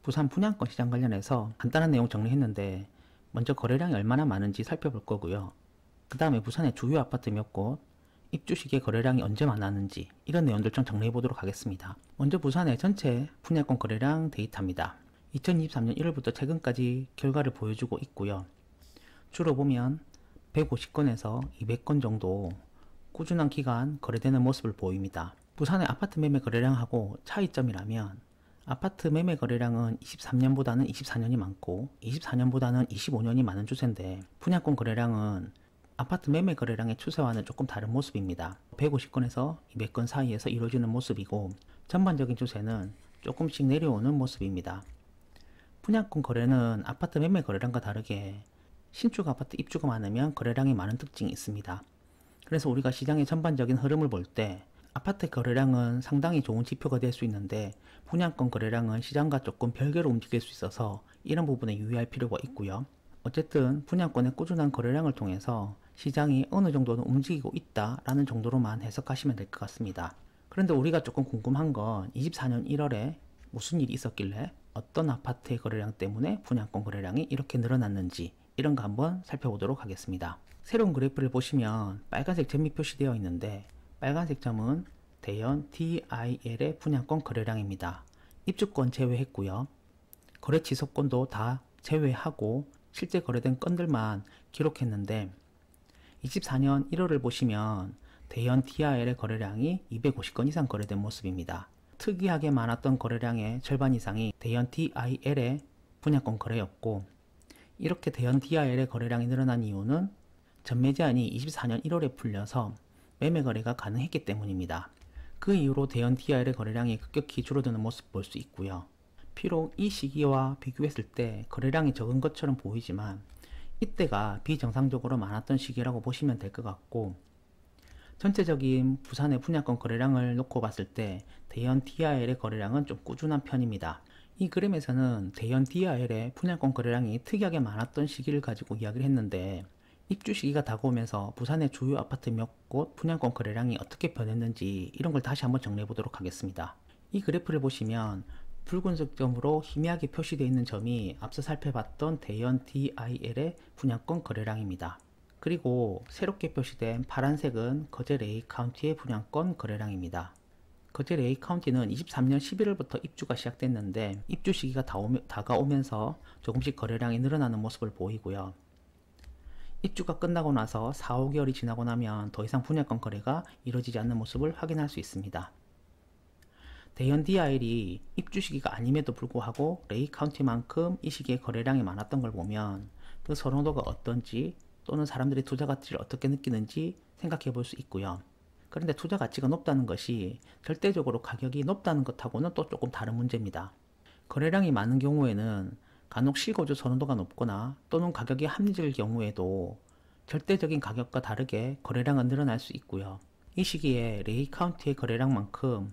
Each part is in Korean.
부산 분양권 시장 관련해서 간단한 내용 정리했는데 먼저 거래량이 얼마나 많은지 살펴볼 거고요. 그 다음에 부산의 주요 아파트 몇 곳, 입주 시기에 거래량이 언제 많았는지 이런 내용들 좀 정리해 보도록 하겠습니다. 먼저 부산의 전체 분양권 거래량 데이터입니다. 2023년 1월부터 최근까지 결과를 보여주고 있고요. 주로 보면 150건에서 200건 정도 꾸준한 기간 거래되는 모습을 보입니다. 부산의 아파트 매매 거래량하고 차이점이라면 아파트 매매 거래량은 23년보다는 24년이 많고 24년보다는 25년이 많은 추세인데 분양권 거래량은 아파트 매매 거래량의 추세와는 조금 다른 모습입니다. 150건에서 200건 사이에서 이루어지는 모습이고 전반적인 추세는 조금씩 내려오는 모습입니다. 분양권 거래는 아파트 매매 거래량과 다르게 신축 아파트 입주가 많으면 거래량이 많은 특징이 있습니다. 그래서 우리가 시장의 전반적인 흐름을 볼 때 아파트 거래량은 상당히 좋은 지표가 될 수 있는데 분양권 거래량은 시장과 조금 별개로 움직일 수 있어서 이런 부분에 유의할 필요가 있고요. 어쨌든 분양권의 꾸준한 거래량을 통해서 시장이 어느 정도는 움직이고 있다라는 정도로만 해석하시면 될 것 같습니다. 그런데 우리가 조금 궁금한 건 24년 1월에 무슨 일이 있었길래 어떤 아파트의 거래량 때문에 분양권 거래량이 이렇게 늘어났는지 이런 거 한번 살펴보도록 하겠습니다. 새로운 그래프를 보시면 빨간색 점이 표시되어 있는데 빨간색 점은 대연 DIL의 분양권 거래량입니다. 입주권 제외했고요. 거래 취소권도 다 제외하고 실제 거래된 건들만 기록했는데 24년 1월을 보시면 대연 DIL의 거래량이 250건 이상 거래된 모습입니다. 특이하게 많았던 거래량의 절반 이상이 대연 DIL의 분양권 거래였고 이렇게 대연 DIL의 거래량이 늘어난 이유는 전매 제한이 24년 1월에 풀려서 매매 거래가 가능했기 때문입니다. 그 이후로 대연 DIL의 거래량이 급격히 줄어드는 모습 볼 수 있고요. 비록 이 시기와 비교했을 때 거래량이 적은 것처럼 보이지만 이때가 비정상적으로 많았던 시기라고 보시면 될 것 같고 전체적인 부산의 분양권 거래량을 놓고 봤을 때 대연 DIL의 거래량은 좀 꾸준한 편입니다. 이 그림에서는 대연 DIL의 분양권 거래량이 특이하게 많았던 시기를 가지고 이야기를 했는데 입주 시기가 다가오면서 부산의 주요 아파트 몇 곳 분양권 거래량이 어떻게 변했는지 이런 걸 다시 한번 정리해 보도록 하겠습니다. 이 그래프를 보시면 붉은색 점으로 희미하게 표시되어 있는 점이 앞서 살펴봤던 대연 DIL의 분양권 거래량입니다. 그리고 새롭게 표시된 파란색은 거제 레이 카운티의 분양권 거래량입니다. 거제 레이 카운티는 23년 11월부터 입주가 시작됐는데 입주 시기가 다가오면서 조금씩 거래량이 늘어나는 모습을 보이고요. 입주가 끝나고 나서 4, 5개월이 지나고 나면 더 이상 분양권 거래가 이루어지지 않는 모습을 확인할 수 있습니다. 대연 DIL이 입주 시기가 아님에도 불구하고 레이 카운티만큼 이 시기에 거래량이 많았던 걸 보면 그 선호도가 어떤지 또는 사람들이 투자 가치를 어떻게 느끼는지 생각해 볼 수 있고요. 그런데 투자 가치가 높다는 것이 절대적으로 가격이 높다는 것하고는 또 조금 다른 문제입니다. 거래량이 많은 경우에는 간혹 실거주 선호도가 높거나 또는 가격이 합리적일 경우에도 절대적인 가격과 다르게 거래량은 늘어날 수 있고요. 이 시기에 레이 카운티의 거래량만큼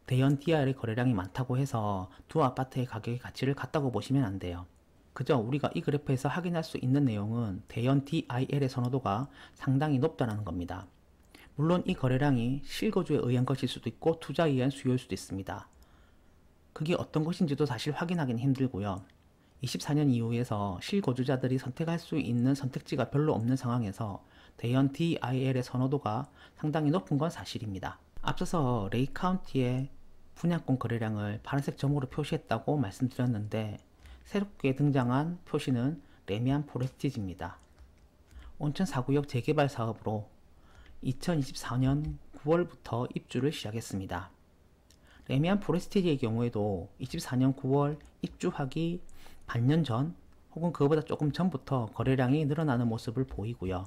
대연 DIL의 거래량이 많다고 해서 두 아파트의 가격의 가치를 같다고 보시면 안 돼요. 그저 우리가 이 그래프에서 확인할 수 있는 내용은 대연 DIL의 선호도가 상당히 높다는 겁니다. 물론 이 거래량이 실거주에 의한 것일 수도 있고 투자에 의한 수요일 수도 있습니다. 그게 어떤 것인지도 사실 확인하기는 힘들고요. 24년 이후에서 실거주자들이 선택할 수 있는 선택지가 별로 없는 상황에서 대연 DIL의 선호도가 상당히 높은 건 사실입니다. 앞서서 레이 카운티의 분양권 거래량을 파란색 점으로 표시했다고 말씀드렸는데 새롭게 등장한 표시는 레미안 포레스티지입니다. 온천 4구역 재개발 사업으로 2024년 9월부터 입주를 시작했습니다. 레미안 포레스티지의 경우에도 24년 9월 입주하기 반년 전 혹은 그거보다 조금 전부터 거래량이 늘어나는 모습을 보이고요.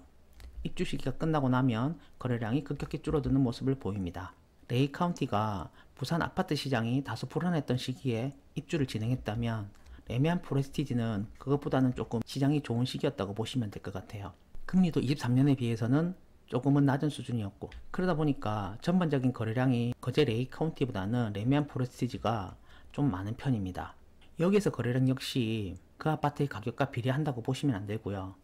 입주 시기가 끝나고 나면 거래량이 급격히 줄어드는 모습을 보입니다. 레이 카운티가 부산 아파트 시장이 다소 불안했던 시기에 입주를 진행했다면 레미안 포레스티지는 그것보다는 조금 시장이 좋은 시기였다고 보시면 될 것 같아요. 금리도 23년에 비해서는 조금은 낮은 수준이었고 그러다 보니까 전반적인 거래량이 거제 레이 카운티보다는 레미안 포레스티지가 좀 많은 편입니다. 여기에서 거래량 역시 그 아파트의 가격과 비례한다고 보시면 안 되고요.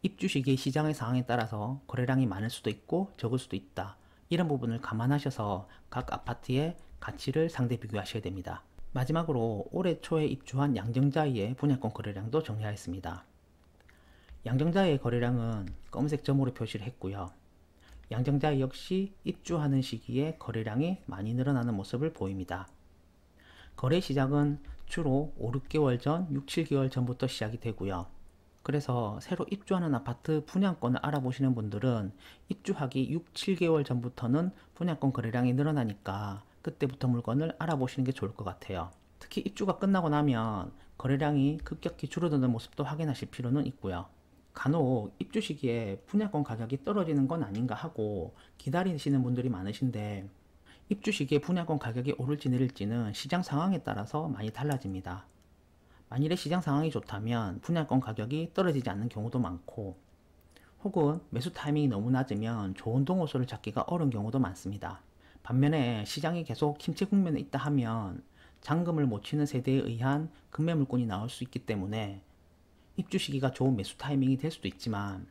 입주 시기의 시장의 상황에 따라서 거래량이 많을 수도 있고 적을 수도 있다. 이런 부분을 감안하셔서 각 아파트의 가치를 상대 비교하셔야 됩니다. 마지막으로 올해 초에 입주한 양정자이의 분양권 거래량도 정리하였습니다. 양정자이의 거래량은 검은색 점으로 표시를 했고요. 양정자이 역시 입주하는 시기에 거래량이 많이 늘어나는 모습을 보입니다. 거래 시작은 주로 5, 6개월 전, 6, 7개월 전부터 시작이 되고요. 그래서 새로 입주하는 아파트 분양권을 알아보시는 분들은 입주하기 6, 7개월 전부터는 분양권 거래량이 늘어나니까 그때부터 물건을 알아보시는 게 좋을 것 같아요. 특히 입주가 끝나고 나면 거래량이 급격히 줄어드는 모습도 확인하실 필요는 있고요. 간혹 입주 시기에 분양권 가격이 떨어지는 건 아닌가 하고 기다리시는 분들이 많으신데, 입주 시기에 분양권 가격이 오를지 내릴지는 시장 상황에 따라서 많이 달라집니다. 만일에 시장 상황이 좋다면 분양권 가격이 떨어지지 않는 경우도 많고, 혹은 매수 타이밍이 너무 낮으면 좋은 동호수를 잡기가 어려운 경우도 많습니다. 반면에 시장이 계속 침체 국면에 있다 하면 잔금을 못 치는 세대에 의한 급매 물건이 나올 수 있기 때문에 입주 시기가 좋은 매수 타이밍이 될 수도 있지만,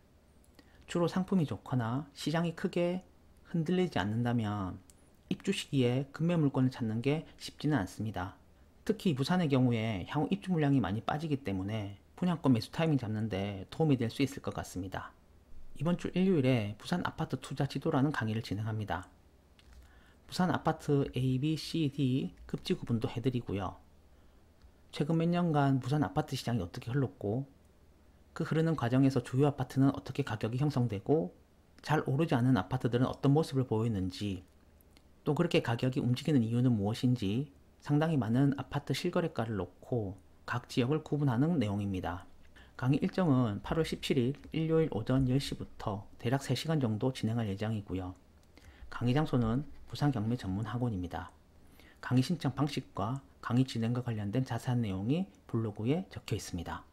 주로 상품이 좋거나 시장이 크게 흔들리지 않는다면 입주 시기에 급매 물건을 찾는 게 쉽지는 않습니다. 특히 부산의 경우에 향후 입주 물량이 많이 빠지기 때문에 분양권 매수 타이밍 잡는데 도움이 될 수 있을 것 같습니다. 이번 주 일요일에 부산 아파트 투자 지도라는 강의를 진행합니다. 부산 아파트 A, B, C, D 급지 구분도 해드리고요. 최근 몇 년간 부산 아파트 시장이 어떻게 흘렀고, 그 흐르는 과정에서 주요 아파트는 어떻게 가격이 형성되고, 잘 오르지 않은 아파트들은 어떤 모습을 보이는지, 또 그렇게 가격이 움직이는 이유는 무엇인지 상당히 많은 아파트 실거래가를 놓고 각 지역을 구분하는 내용입니다. 강의 일정은 8월 17일 일요일 오전 10시부터 대략 3시간 정도 진행할 예정이고요. 강의 장소는 부산 경매 전문 학원입니다. 강의 신청 방식과 강의 진행과 관련된 자세한 내용이 블로그에 적혀 있습니다.